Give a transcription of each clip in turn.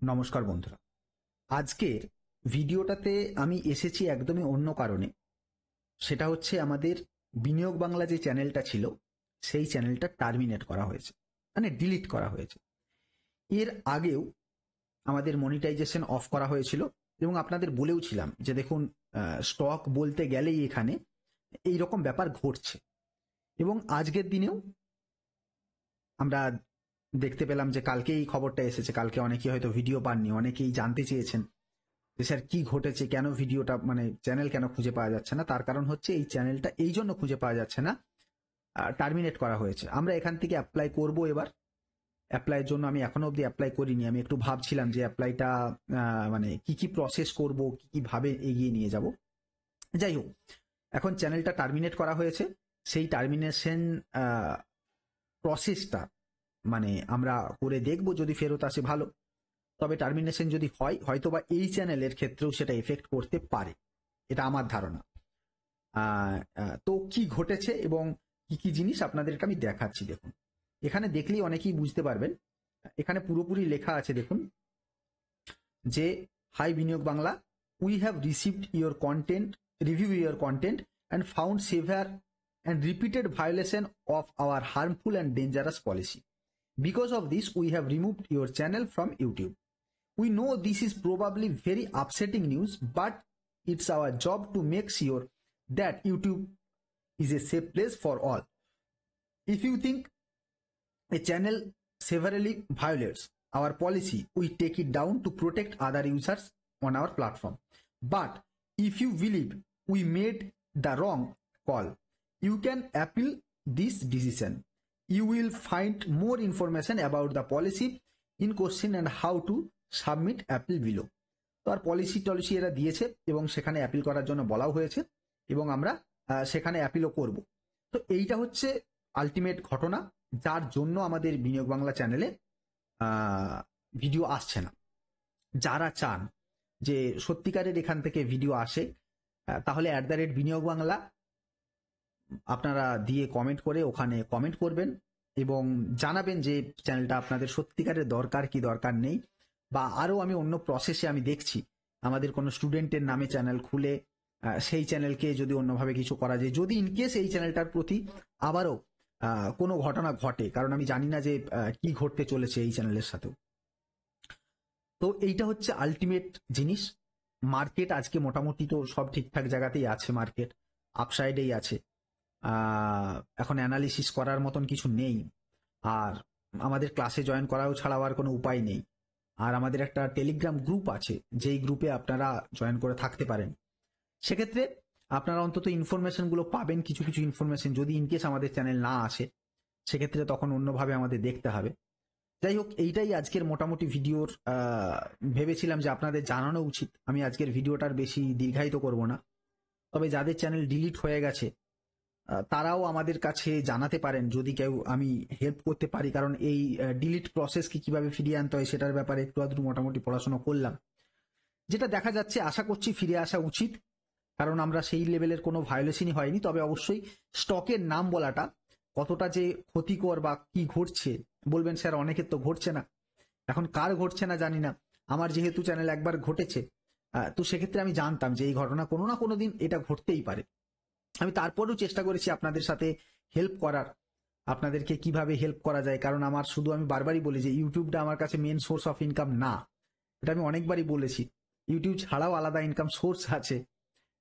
নমস্কার বন্ধুরা। আজকের ভিডিওটাতে আমি এসেছি একদমই অন্য কারণে। সেটা হচ্ছে আমাদের বিনিয়োগ বাংলা যে চ্যানেলটা ছিল সেই চ্যানেলটা টার্মিনেট করা হয়েছে, মানে ডিলিট করা হয়েছে। এর আগেও আমাদের মনিটাইজেশন অফ করা হয়েছিল এবং আপনাদের বলেও ছিলাম যে দেখুন, স্টক বলতে গেলেই এখানে এই রকম ব্যাপার ঘটছে। এবং আজকের দিনেও আমরা দেখতে পেলাম যে কালকে এই খবরটা এসেছে। কালকে অনেকেই হয়তো ভিডিও পাননি, অনেকেই জানতে চেয়েছেন যে স্যার কি ঘটেছে, কেন ভিডিওটা মানে চ্যানেল কেন খুঁজে পাওয়া যাচ্ছে না। তার কারণ হচ্ছে এই চ্যানেলটা এই জন্য খুঁজে পাওয়া যাচ্ছে না, টার্মিনেট করা হয়েছে। আমরা এখান থেকে অ্যাপ্লাই করব। এবার অ্যাপ্লাইয়ের জন্য আমি এখনো অবধি অ্যাপ্লাই করিনি। আমি একটু ভাবছিলাম যে অ্যাপ্লাইটা মানে কি কি প্রসেস করব, কি কি ভাবে এগিয়ে নিয়ে যাব। যাই হোক, এখন চ্যানেলটা টার্মিনেট করা হয়েছে। সেই টার্মিনেশন প্রসেসটা মানে আমরা করে দেখব, যদি ফেরত আসে ভালো। তবে টার্মিনেশন যদি হয়, হয়তোবা এই চ্যানেলের ক্ষেত্রেও সেটা এফেক্ট করতে পারে, এটা আমার ধারণা। তো কি ঘটেছে এবং কি কি জিনিস আপনাদেরকে আমি দেখাচ্ছি। দেখুন, এখানে দেখলেই অনেকেই বুঝতে পারবেন। এখানে পুরোপুরি লেখা আছে, দেখুন যে hi Biniyog Bangla, we have received your content, review your content and found severe and repeated violation of our harmful and dangerous policy. Because of this, we have removed your channel from YouTube. We know this is probably very upsetting news, but it's our job to make sure that YouTube is a safe place for all. If you think a channel severely violates our policy, we take it down to protect other users on our platform. But if you believe we made the wrong call, you can appeal this decision. You will find more information about the policy in question and how to submit appeal below. তো আর policy এরা দিয়েছে এবং সেখানে appeal করার জন্য বলাও হয়েছে এবং আমরা সেখানে অ্যাপিলও করব। তো এইটা হচ্ছে আলটিমেট ঘটনা, যার জন্য আমাদের বিনিয়োগ বাংলা চ্যানেলে ভিডিও আসছে না। যারা চান যে সত্যিকারের এখান থেকে ভিডিও আসে, তাহলে @বিনিয়োগ বাংলা আপনারা দিয়ে কমেন্ট করে ওখানে কমেন্ট করবেন এবং জানাবেন যে চ্যানেলটা আপনাদের সত্যিকারের দরকার কি দরকার নেই। বা আরও আমি অন্য প্রসেসে আমি দেখছি আমাদের কোনো স্টুডেন্টের নামে চ্যানেল খুলে সেই চ্যানেলকে যদি অন্যভাবে কিছু করা যায়, যদি ইনকেস এই চ্যানেলটার প্রতি আবারও কোনো ঘটনা ঘটে, কারণ আমি জানি না যে কি ঘটতে চলেছে এই চ্যানেলের সাথেও। তো এইটা হচ্ছে আলটিমেট জিনিস। মার্কেট আজকে মোটামুটি তো সব ঠিকঠাক জায়গাতেই আছে, মার্কেট আপসাইডেই আছে। এখন অ্যানালিসিস করার মতন কিছু নেই, আর আমাদের ক্লাসে জয়েন করাও ছাড়াও আর কোনো উপায় নেই। আর আমাদের একটা টেলিগ্রাম গ্রুপ আছে, যেই গ্রুপে আপনারা জয়েন করে থাকতে পারেন। সেক্ষেত্রে আপনারা অন্তত ইনফরমেশনগুলো পাবেন, কিছু কিছু ইনফরমেশন। যদি ইনকেস আমাদের চ্যানেল না আসে, সেক্ষেত্রে তখন অন্যভাবে আমাদের দেখতে হবে। যাই হোক, এইটাই আজকের মোটামুটি ভিডিওর ভেবেছিলাম যে আপনাদের জানানো উচিত। আমি আজকের ভিডিওটার বেশি দীর্ঘায়িত করব না। তবে যাদের চ্যানেল ডিলিট হয়ে গেছে তারাও আমাদের কাছে জানাতে পারেন, যদি কেউ আমি হেল্প করতে পারি। কারণ এই ডিলিট প্রসেসকে কিভাবে ফিরিয়ে আনতে হয় সেটার ব্যাপারে একটু আধটু মোটামুটি পড়াশোনা করলাম। যেটা দেখা যাচ্ছে, আশা করছি ফিরে আসা উচিত, কারণ আমরা সেই লেভেলের কোনো ভায়োলেশনই হয়নি। তবে অবশ্যই স্টকের নাম বলাটা কতটা যে ক্ষতিকর বা কি ঘটছে, বলবেন স্যার অনেকের তো ঘটছে না। এখন কার ঘটছে না জানি না, আমার যেহেতু চ্যানেল একবার ঘটেছে, তো সেক্ষেত্রে আমি জানতাম যে এই ঘটনা কোনো না কোনো দিন এটা ঘটতেই পারে। আমি তারপরেও চেষ্টা করেছি আপনাদের সাথে হেল্প করার, আপনাদেরকে কিভাবে হেল্প করা যায়। কারণ আমার শুধু, আমি বারবারই বলি যে ইউটিউবটা আমার কাছে মেন সোর্স অফ ইনকাম না, এটা আমি অনেকবারই বলেছি। ইউটিউব ছাড়াও আলাদা ইনকাম সোর্স আছে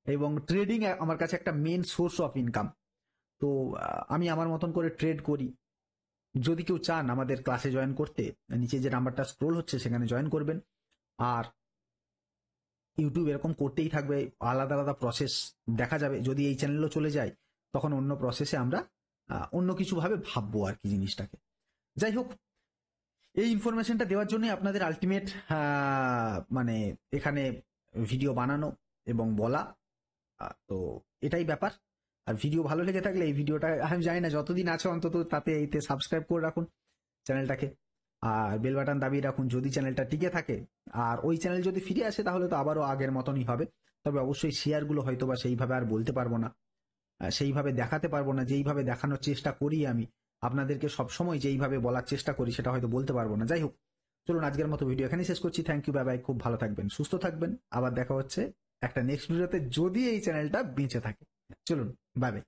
এবং ট্রেডিং আমার কাছে একটা মেন সোর্স অফ ইনকাম। তো আমি আমার মতন করে ট্রেড করি। যদি কেউ চান আমাদের ক্লাসে জয়েন করতে, নিচে যে নাম্বারটা স্ক্রোল হচ্ছে সেখানে জয়েন করবেন। আর ইউটিউব এরকম করতেই থাকবে, আলাদা আলাদা প্রসেস দেখা যাবে। যদি এই চ্যানেলও চলে যায়, তখন অন্য প্রসেসে আমরা অন্য কিছু ভাবে ভাববো আর কি জিনিসটাকে। যাই হোক, এই ইনফরমেশনটা দেওয়ার জন্য আপনাদের আলটিমেট মানে এখানে ভিডিও বানানো এবং বলা। তো এটাই ব্যাপার। আর ভিডিও ভালো লেগে থাকলে এই ভিডিওটা, আমি জানি না যতদিন আছে অন্তত তাতে এইতে সাবস্ক্রাইব করে রাখুন চ্যানেলটাকে, আর বেল বাটন দাবিয়ে রাখুন যদি চ্যানেলটা টিকে থাকে। আর ওই চ্যানেল যদি ফিরে আসে তাহলে তো আবারও আগের মতনই হবে। তবে অবশ্যই শেয়ারগুলো হয়তো বা সেইভাবে আর বলতে পারবো না, সেইভাবে দেখাতে পারবো না, যেইভাবে দেখানোর চেষ্টা করি আমি আপনাদেরকে সবসময়, যেইভাবে বলার চেষ্টা করি সেটা হয়তো বলতে পারবো না। যাই হোক, চলুন আজকের মতো ভিডিও এখানেই শেষ করছি। Thank you, bye bye. খুব ভালো থাকবেন, সুস্থ থাকবেন। আবার দেখা হচ্ছে একটা নেক্সট ভিডিওতে, যদি এই চ্যানেলটা বেঁচে থাকে। চলুন, বাই বাই।